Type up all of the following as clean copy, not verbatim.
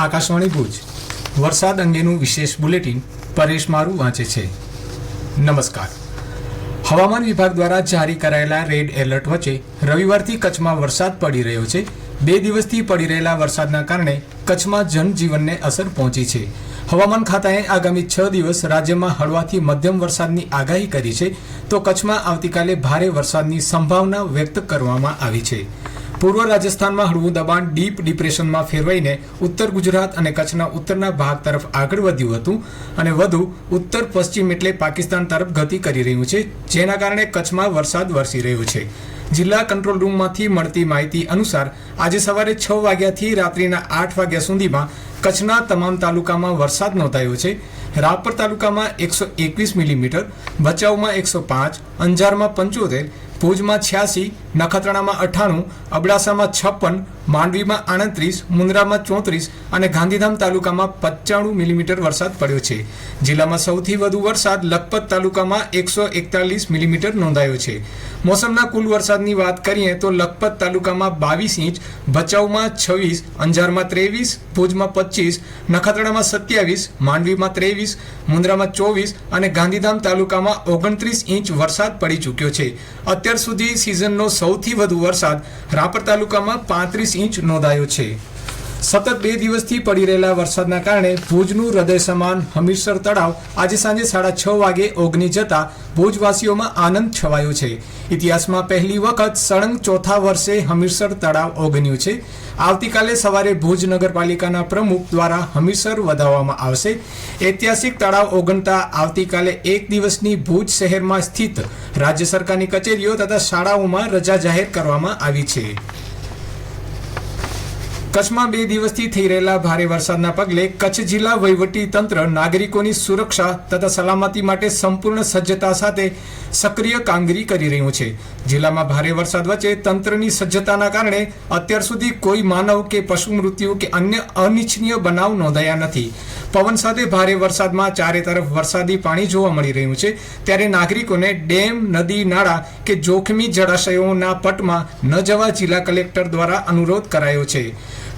આકાશવાણી ભુજ વરસાદ અંગેનું વિશેષ બુલેટિન પરેશ મારું વાંચે છે। નમસ્કાર। હવામાન વિભાગ દ્વારા જારી કરાયેલા રેડ એલર્ટ વચ્ચે રવિવારથી કચ્છમાં વરસાદ પડી રહ્યો છે। 2 દિવસથી પડી રહેલા વરસાદના કારણે કચ્છમાં જનજીવનને અસર પહોંચી છે। હવામાન ખાતાએ આગામી 6 દિવસ રાજ્યમાં હળવાથી મધ્યમ વરસાદની આગાહી કરી છે, તો કચ્છમાં આવતીકાલે ભારે વરસાદની સંભાવના વ્યક્ત કરવામાં આવી છે। પૂર્વ રાજસ્થાનમાં હળવું દબાણ ડીપ ડિપ્રેશનમાં ફેરવાઈને ઉત્તર ગુજરાત અને કચ્છના ઉત્તરના ભાગ તરફ આગળ વધ્યું હતું અને વધુ ઉત્તર પશ્ચિમ એટલે પાકિસ્તાન તરફ ગતિ કરી રહ્યું છે, જેના કારણે કચ્છમાં વરસાદ વરસી રહ્યો છે। જિલ્લા કંટ્રોલ રૂમમાંથી મળતી માહિતી અનુસાર આજે સવારે 6 વાગ્યાથી રાત્રિના 8 વાગ્યા સુધીમાં કચ્છના તમામ તાલુકામાં વરસાદ નોંધાયો છે। રાપર તાલુકામાં 121 મિલીમીટર, ભચાઉમાં 105, અંજારમાં 75, ભુજમાં 86, નખત્રાણામાં 98, અબડાસામાં 56, માંડવીમાં 38, મુન્દ્રામાં 34 અને ગાંધીધામ તાલુકામાં 95 મિલીમીટર વરસાદ પડ્યો છે। જિલ્લામાં સૌથી વધુ વરસાદ લખપત તાલુકામાં 141 મિલીમીટર નોંધાયો છે। મોસમના કુલ વરસાદની વાત કરીએ તો લખપત તાલુકામાં 22 ઇંચ, ભચાઉમાં 26, અંજારમાં 23, ભુજમાં 25, નખત્રાણામાં 27, માંડવીમાં 23, મુન્દ્રામાં 24 અને ગાંધીધામ તાલુકામાં 29 ઇંચ વરસાદ પડી ચૂક્યો છે। અત્યાર સુધી સિઝનનો સૌથી વધુ વરસાદ રાપર તાલુકામાં 35 ઇંચ નોંધાયો છે। સતત 2 દિવસથી પડી રહેલા વરસાદના કારણે ભુજનું હૃદય સમાન હમીરસર તળાવ આજે સાંજે 6:30 વાગે ઓગની જતા ભુજવાસીઓમાં આનંદ છવાયો છે। ઇતિહાસમાં પહેલી વખત સળંગ ચોથા વર્ષે હમીરસર તળાવ ઓગન્યું છે। આવતીકાલે સવારે ભુજ નગરપાલિકાના પ્રમુખ દ્વારા હમીરસર વધાવવામાં આવશે। ઐતિહાસિક તળાવ ઓગણતા આવતીકાલે 1 દિવસની ભુજ શહેરમાં સ્થિત રાજ્ય સરકારની કચેરીઓ તથા શાળાઓમાં રજા જાહેર કરવામાં આવી છે। કચ્છમાં 2 દિવસથી થઈ રહેલા ભારે વરસાદના પગલે કચ્છ જિલ્લા વહીવટી તંત્ર નાગરિકોની સુરક્ષા તથા સલામતી માટે સંપૂર્ણ સજ્જતા સાથે સક્રિય કામગીરી કરી રહ્યું છે। જિલ્લામાં ભારે વરસાદ વચ્ચે તંત્રની સજ્જતાના કારણે અત્યાર સુધી કોઈ માનવ કે પશુ મૃત્યુ કે અન્ય અનિચ્છનીય બનાવ નોંધાયા નથી। પવન સાથે ભારે વરસાદમાં ચારે તરફ વરસાદી પાણી જોવા મળી રહ્યું છે, ત્યારે નાગરિકોને ડેમ, નદી, નાળા કે જોખમી જળાશયોના પટમાં ન જવા જિલ્લા કલેક્ટર દ્વારા અનુરોધ કરાયો છે।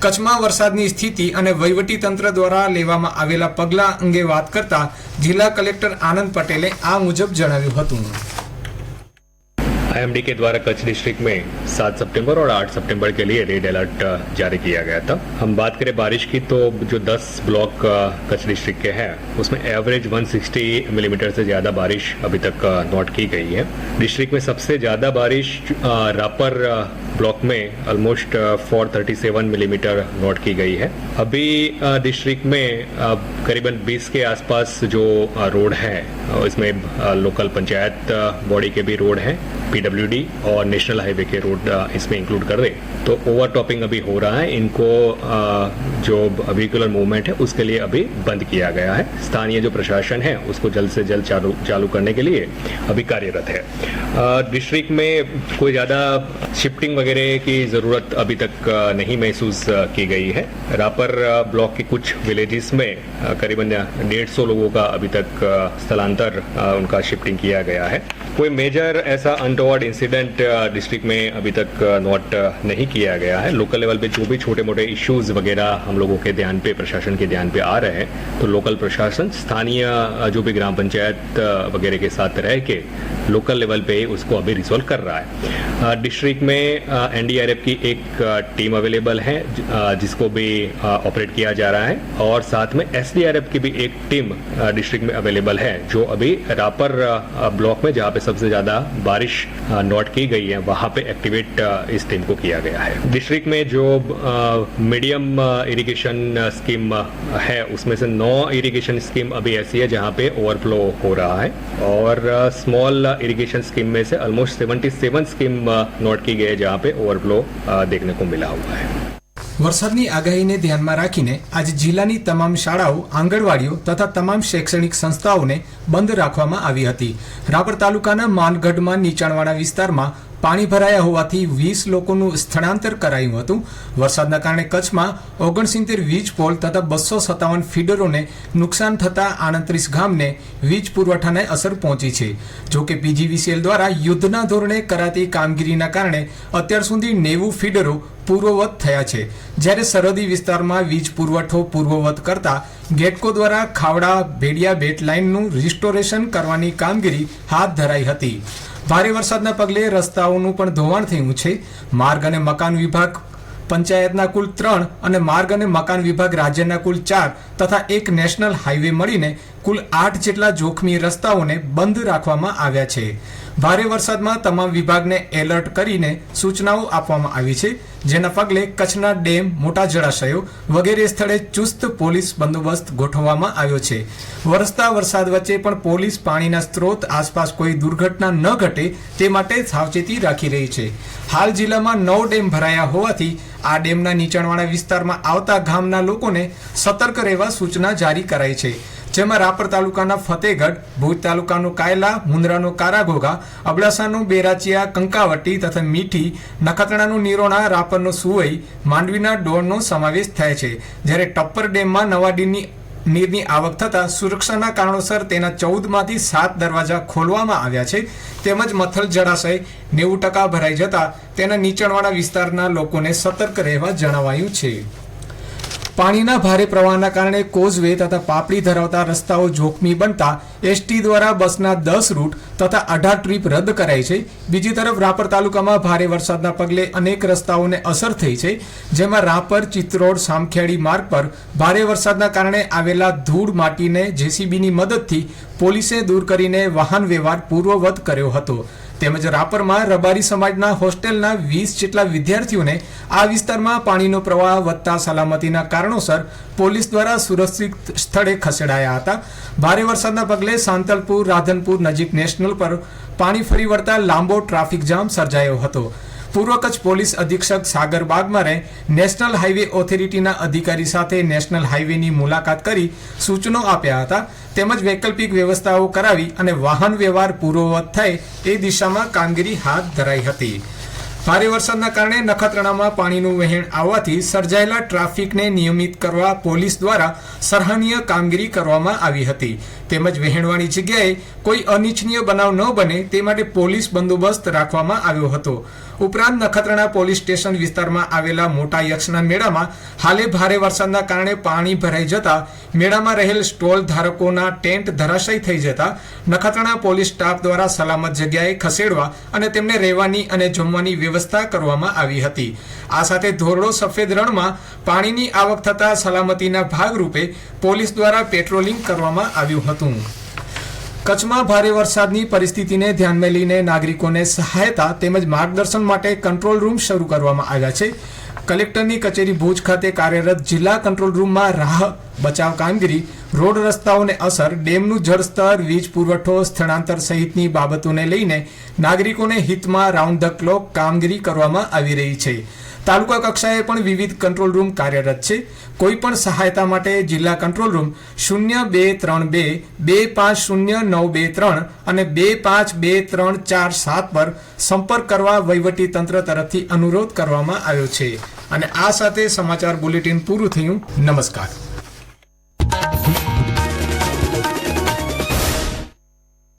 કચ્છમાં વરસાદની સ્થિતિ અને વહીવટી તંત્ર દ્વારા લેવામાં આવેલા પગલાં અંગે વાત કરતા જિલ્લા કલેક્ટર આનંદ પટેલે આ મુજબ જણાવ્યું હતું। IMD के द्वारा कच्छ डिस्ट्रिक्ट में 7 सितंबर और 8 सितंबर के लिए रेड अलर्ट जारी किया गया था। हम बात करें बारिश की तो जो 10 ब्लॉक कच्छ डिस्ट्रिक्ट के हैं उसमें एवरेज 160 मिलीमीटर से ज़्यादा बारिश अभी तक नोट की गई है। डिस्ट्रिक्ट में सबसे ज़्यादा बारिश रापर ब्लॉक में ऑलमोस्ट 437 मिलीमीटर नोट की गई है। अभी डिस्ट्रिक्ट में करीबन 20 के आसपास जो रोड हैं इसमें लोकल पंचायत बॉडी के भी रोड हैं, PWD और नेशनल हाईवे के रोड इसमें इंक्लूड कर दे तो ओवर टॉपिंग अभी हो रहा है। इनको जो व्हीकुलर मूवमेंट है उसके लिए अभी बंद किया गया है। स्थानीय जो प्रशासन है उसको जल्द से जल्द चालू करने के लिए अभी कार्यरत है। डिस्ट्रिक्ट में कोई ज़्यादा शिफ्टिंग वगैरह की ज़रूरत अभी तक नहीं महसूस की गई है। रापर ब्लॉक के कुछ विलेजेस में करीबन 150 लोगों का अभी तक स्थलांतर उनका शिफ्टिंग किया गया है। कोई मेजर ऐसा अनटोवर्ड इंसिडेंट डिस्ट्रिक्ट में अभी तक नोट नहीं किया गया है। लोकल लेवल पे जो भी छोटे मोटे इश्यूज वगैरह हम लोगों के ध्यान पे, प्रशासन के ध्यान पे आ रहे हैं तो लोकल प्रशासन स्थानीय जो भी ग्राम पंचायत वगैरह के साथ रह के लोकल लेवल पे उसको अभी रिजॉल्व कर रहा है। डिस्ट्रिक्ट में NDRF की एक टीम अवेलेबल है जिसको भी ऑपरेट किया जा रहा है और साथ में SDRF की भी एक टीम डिस्ट्रिक्ट में अवेलेबल है जो अभी रापर ब्लॉक में जहाँ पे सबसे ज़्यादा बारिश नोट की गई है वहाँ पे एक्टिवेट इस टीम को किया गया है। डिस्ट्रिक्ट में जो मीडियम इरिगेशन स्कीम है उसमें से 9 इरिगेशन स्कीम अभी ऐसी है जहाँ पे ओवरफ्लो हो रहा है और स्मॉल इरिगेशन स्कीम में से ऑलमोस्ट 77 स्कीम नोट की गई है जहाँ पे ओवरफ्लो देखने को मिला हुआ है। વરસાદની આગાહીને ધ્યાનમાં રાખીને આજે જિલ્લાની તમામ શાળાઓ, આંગણવાડીઓ તથા તમામ શૈક્ષણિક સંસ્થાઓને બંધ રાખવામાં આવી હતી। રાપર તાલુકાના માનગઢમાં નીચાણવાળા વિસ્તારમાં પાણી ભરાયા હોવાથી 20 લોકોનું સ્થળાંતર કરાયું હતું। વરસાદના કારણે કચ્છમાં 69 વીજ પોલ તથા 257 ફીડરોને નુકસાન થતા 38 ગામને વીજ પુરવઠાને અસર પહોંચી છે। જો કે PGVCL દ્વારા યુદ્ધના ધોરણે કરાતી કામગીરીના કારણે અત્યાર સુધી 90 ફીડરો પૂર્વવત થયા છે, જ્યારે સરહદી વિસ્તારમાં વીજ પુરવઠો પૂર્વવત કરતા ગેટકો દ્વારા ખાવડા ભેડિયા બેટ લાઇનનું રિસ્ટોરેશન કરવાની કામગીરી હાથ ધરાઈ હતી. ભારે વરસાદના પગલે રસ્તાઓનું પણ ધોવાણ થયું છે. માર્ગ અને મકાન વિભાગ પંચાયતના કુલ 3 અને માર્ગ અને મકાન વિભાગ રાજ્યના કુલ 4 તથા એક નેશનલ હાઈવે મળીને કુલ 8 જેટલા જોખમી રસ્તાઓને બંધ રાખવામાં આવ્યા છે. ભારે વરસાદમાં તમામ વિભાગને એલર્ટ કરીને સૂચનાઓ આપવામાં આવી છે, જેના પગલે કચ્છના ડેમ, મોટા જળાશયો વગેરે સ્થળે ચુસ્ત પોલીસ બંદોબસ્ત ગોઠવવામાં આવ્યો છે. વરસતા વરસાદ વચ્ચે પણ પોલીસ પાણીના સ્ત્રોત આસપાસ કોઈ દુર્ઘટના ન ઘટે તે માટે સાવચેતી રાખી રહી છે. હાલ જિલ્લામાં 9 ડેમ ભરાયા હોવાથી આ ડેમના નીચાણવાળા વિસ્તારમાં આવતા ગામના લોકોને સતર્ક રહેવા સૂચના જારી કરાઈ છે, જેમાં રાપર તાલુકાના ફતેગઢ, ભુજ તાલુકાનો કાયલા, મુન્દ્રાનો કારાઘોઘા, અબડાસાનો બેરાચિયા, કંકાવટી તથા મીઠી, નખત્રાણાનો નીરોણા, રાપરનો સુવઈ, માંડવીના ડોળનો સમાવેશ થાય છે. જ્યારે ટપ્પર ડેમમાં નવા નીરની આવક થતાં સુરક્ષાના કારણોસર તેના 14માંથી 7 દરવાજા ખોલવામાં આવ્યા છે. તેમજ મથલ જળાશય 90% ભરાઈ જતા તેના નીચાણવાળા વિસ્તારના લોકોને સતર્ક રહેવા જણાવાયું છે. પાણીના ભારે પ્રવાહના કારણે કોઝવે તથા પાપડી ધરાવતા રસ્તાઓ જોખમી બનતા એસટી દ્વારા બસના 10 રૂટ તથા 18 ટ્રીપ રદ કરાઈ છે. બીજી તરફ રાપર તાલુકામાં ભારે વરસાદના પગલે અનેક રસ્તાઓને અસર થઈ છે, જેમાં રાપર ચિત્રોડ સામખિયાળી માર્ગ પર ભારે વરસાદના કારણે આવેલા ધૂળ માટીને જેસીબીની મદદથી પોલીસે દૂર કરીને વાહન વ્યવહાર પૂર્વવત કર્યો હતો. તેમજ રાપરમાં રબારી સમાજના હોસ્ટેલના 20 જેટલા વિદ્યાર્થીઓને આ વિસ્તારમાં પાણીનો પ્રવાહ વધતા સલામતીના કારણોસર પોલીસ દ્વારા સુરક્ષિત સ્થળે ખસેડાયા હતા. ભારે વરસાદના પગલે સાંતલપુર, રાધનપુર નજીક નેશનલ પર પાણી ફરી વળતા લાંબો ટ્રાફિક જામ સર્જાયો હતો. પૂર્વ કચ્છ પોલીસ અધિક્ષક સાગર બાગમારે નેશનલ હાઈવે ઓથોરિટીના અધિકારી સાથે નેશનલ હાઈવેની મુલાકાત કરી સૂચનો આપ્યા હતા. તેમજ વૈકલ્પિક વ્યવસ્થાઓ કરાવી અને વાહન વ્યવહાર પૂર્વવત થાય એ દિશામાં કામગીરી હાથ ધરાઈ હતી. ભારે વરસાદના કારણે નખત્રાણામાં પાણીનું વહેણ આવવાથી સર્જાયેલા ટ્રાફિકને નિયમિત કરવા પોલીસ દ્વારા સરાહનીય કામગીરી કરવામાં આવી હતી. તેમજ વહેણવાળી જગ્યાએ કોઈ અનિચ્છનીય બનાવ ન બને તે માટે પોલીસ બંદોબસ્ત રાખવામાં આવ્યો હતો. ઉપરાંત નખત્રાણા પોલીસ સ્ટેશન વિસ્તારમાં આવેલા મોટા યક્ષના મેળામાં હાલે ભારે વરસાદના કારણે પાણી ભરાઈ જતા મેળામાં રહેલ સ્ટોલ ધારકોના ટેન્ટ ધરાશાયી થઈ જતા નખત્રાણા પોલીસ સ્ટાફ દ્વારા સલામત જગ્યાએ ખસેડવા અને તેમને રહેવાની અને જમવાની વ્યવસ્થા કરવામાં આવી હતી. આ સાથે ધોરડો સફેદ રણમાં પાણીની આવક થતા સલામતીના ભાગરૂપે પોલીસ દ્વારા પેટ્રોલિંગ કરવામાં આવ્યું હતું. કચ્છમાં ભારે વરસાદની પરિસ્થિતિને ધ્યાનમાં લઈને નાગરિકોને સહાયતા તેમજ માર્ગદર્શન માટે કંટ્રોલ રૂમ શરૂ કરવામાં આવ્યા છે. કલેક્ટરની કચેરી ભુજ ખાતે કાર્યરત જિલ્લા કંટ્રોલ રૂમમાં રાહત બચાવ કામગીરી, રોડ રસ્તાઓને અસર, ડેમનું જળસ્તર, વીજ પુરવઠો, સ્થળાંતર સહિતની બાબતોને લઈને નાગરિકોને હિતમાં રાઉન્ડ ધ ક્લોક કામગીરી કરવામાં આવી રહી છે. તાલુકા કક્ષાએ પણ વિવિધ કંટ્રોલ રૂમ કાર્યરત છે. કોઈ પણ સહાયતા માટે જિલ્લા કંટ્રોલ રૂમ 0232 250923 અને 252347 પર સંપર્ક કરવા વહીવટી તંત્ર તરફથી અનુરોધ કરવામાં આવ્યો છે. અને આ સાથે સમાચાર બુલેટિન પૂરું થયું. નમસ્કાર.